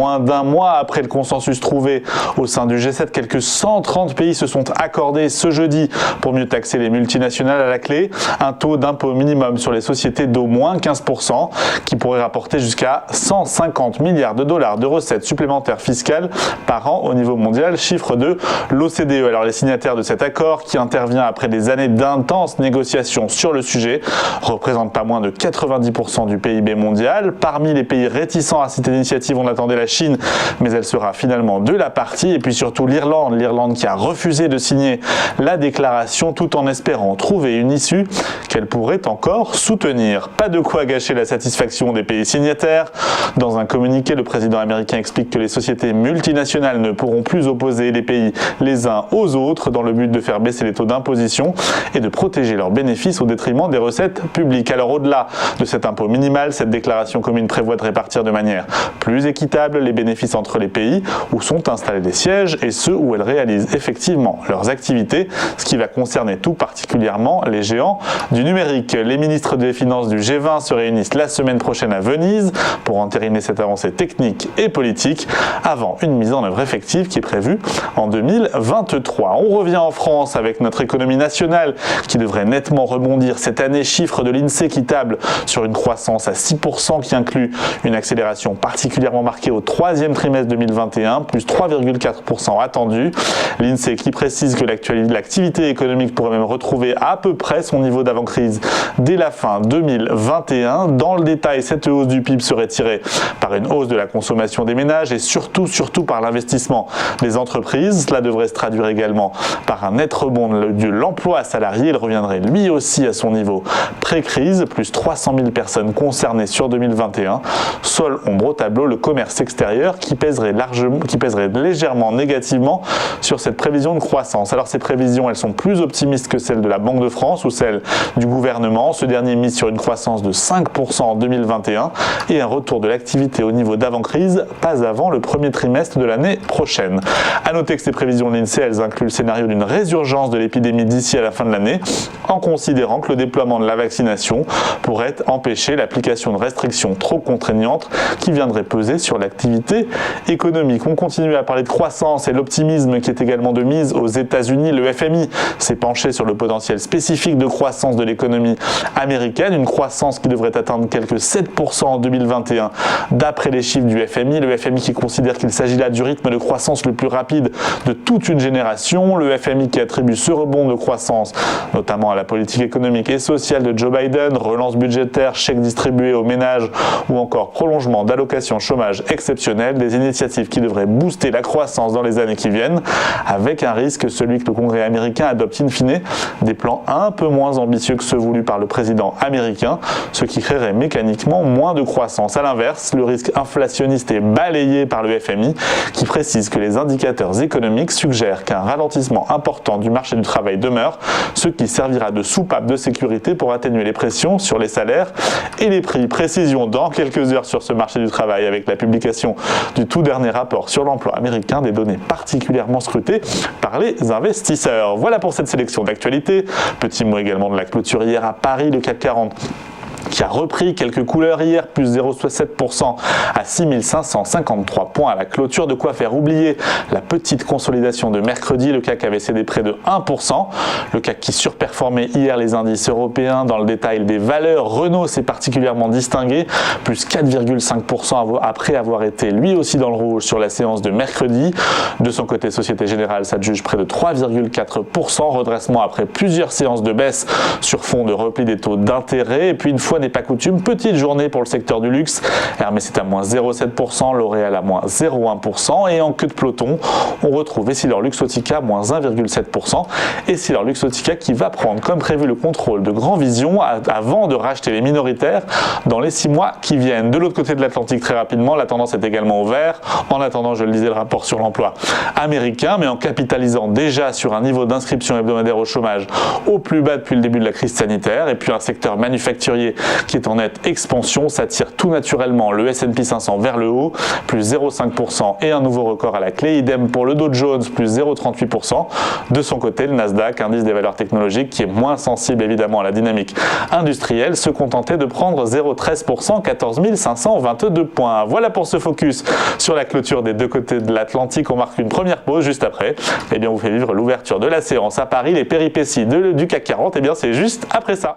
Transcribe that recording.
moins d'un mois après le consensus trouvé au sein du G7, quelques 130 pays se sont accordés ce jeudi pour mieux taxer les multinationales. À la clé, un taux d'impôt minimum sur les sociétés d'au moins 15% qui pourrait rapporter jusqu'à 150 milliards de dollars de recettes supplémentaires fiscales par an au niveau mondial, chiffre de l'OCDE. Alors les signataires de cet accord, qui intervient après des années d'intenses négociations sur le sujet, représentent pas moins de 90% du PIB mondial. Parmi les pays réticents à cette initiative, on attendait la Chine, mais elle sera finalement de la partie. Et puis surtout l'Irlande qui a refusé de signer la déclaration tout en espérant trouver une issue qu'elle pourrait encore soutenir. Pas de quoi gâcher la satisfaction des pays signataires. Dans un communiqué, le président américain explique que les sociétés multinationales ne pourront plus opposer les pays les uns aux autres dans le but de faire baisser les taux d'imposition et de protéger leurs bénéfices au détriment des recettes publiques. Alors au-delà de cet impôt minimal, cette déclaration commune prévoit de répartir de manière plus équitable les bénéfices entre les pays où sont installés des sièges et ceux où elles réalisent effectivement leurs activités, ce qui va concerner tout particulièrement les géants du numérique. Les ministres des Finances du G20 se réunissent la semaine prochaine à Venise pour entériner cette avancée technique et politique avant une mise en œuvre effective qui est prévue en 2023. On revient en France avec notre économie nationale qui devrait nettement rebondir cette année. Chiffre de l'INSEE qui table sur une croissance à 6% qui inclut une accélération particulièrement marquée au troisième trimestre 2021, plus 3,4% attendu. L'INSEE qui précise que l'activité économique pourrait même retrouver à peu près son niveau d'avant-crise dès la fin 2021. Dans le détail, cette hausse du PIB serait tirée par une hausse de la consommation des ménages et surtout par l'investissement des entreprises. Cela devrait se traduire également par un net rebond de l'emploi salarié. Il reviendrait lui aussi à son niveau pré-crise, plus 300 000 personnes concernées sur 2021. Seule ombre au tableau, le commerce extérieur qui pèserait légèrement négativement sur cette prévision de croissance. Alors ces prévisions, elles sont plus optimistes que celles de la Banque de France ou celles du gouvernement. Ce dernier mise sur une croissance de 5% en 2021 et un retour de l'activité au niveau d'avant-crise, pas avant le premier trimestre de l'année prochaine. À noter que ces prévisions de l'INSEE, elles incluent le scénario d'une résurgence de l'épidémie d'ici à la fin de l'année, en considérant que le déploiement de la vaccination pourrait empêcher l'application de restrictions trop contraignantes qui viendraient peser sur l'activité économique. On continue à parler de croissance et l'optimisme qui est également de mise aux États-Unis. Le FMI s'est penché sur le potentiel spécifique de croissance de l'économie américaine, une croissance qui devrait atteindre quelques 7% en 2021 d'après les chiffres du FMI. Le FMI qui considère qu'il s'agit là du rythme de croissance le plus rapide de toute une génération. Le FMI qui attribue ce rebond de croissance notamment à la politique économique et sociale de Joe Biden, relance budgétaire, chèques distribués aux ménages ou encore prolongement d'allocations chômage exceptionnelles, des initiatives qui devraient booster la croissance dans les années qui viennent, avec un risque, celui que le Congrès américain adopte in fine des plans un peu moins ambitieux que ceux voulus par le président américain, ce qui créerait mécaniquement moins de croissance. À l'inverse, le risque inflationniste est balayé par le FMI qui précise que les indicateurs économiques suggèrent qu'un ralentissement important du marché du travail demeure, ce qui servira de soupape de sécurité pour atténuer les pressions sur les salaires et les prix. Précision dans quelques heures sur ce marché du travail avec la publication du tout dernier rapport sur l'emploi américain, des données particulièrement scrutées par les investisseurs. Voilà pour cette sélection d'actualités. Petit mot également de la clôture hier à Paris, le CAC 40 qui a repris quelques couleurs hier, plus 0,7% à 6553 points à la clôture. De quoi faire oublier la petite consolidation de mercredi. Le CAC avait cédé près de 1%. Le CAC qui surperformait hier les indices européens. Dans le détail des valeurs, Renault s'est particulièrement distingué, plus 4,5% après avoir été lui aussi dans le rouge sur la séance de mercredi. De son côté, Société Générale s'adjuge près de 3,4%, redressement après plusieurs séances de baisse sur fond de repli des taux d'intérêt. Et puis une fois n'est pas coutume, petite journée pour le secteur du luxe. Hermès est à moins 0,7%, L'Oréal à moins 0,1% et en queue de peloton, on retrouve Essilor Luxottica moins 1,7% Essilor Luxottica qui va prendre comme prévu le contrôle de Grand Vision avant de racheter les minoritaires dans les 6 mois qui viennent. De l'autre côté de l'Atlantique, très rapidement, la tendance est également au vert. En attendant, je le disais, le rapport sur l'emploi américain, mais en capitalisant déjà sur un niveau d'inscription hebdomadaire au chômage au plus bas depuis le début de la crise sanitaire, et puis un secteur manufacturier qui est en nette expansion. Ça tire tout naturellement le S&P 500 vers le haut, plus 0,5% et un nouveau record à la clé. Idem pour le Dow Jones, plus 0,38%. De son côté, le Nasdaq, indice des valeurs technologiques, qui est moins sensible évidemment à la dynamique industrielle, se contentait de prendre 0,13%, 14 522 points. Voilà pour ce focus sur la clôture des deux côtés de l'Atlantique. On marque une première pause juste après. Eh bien, on vous fait vivre l'ouverture de la séance à Paris, les péripéties du CAC 40. Eh bien, c'est juste après ça.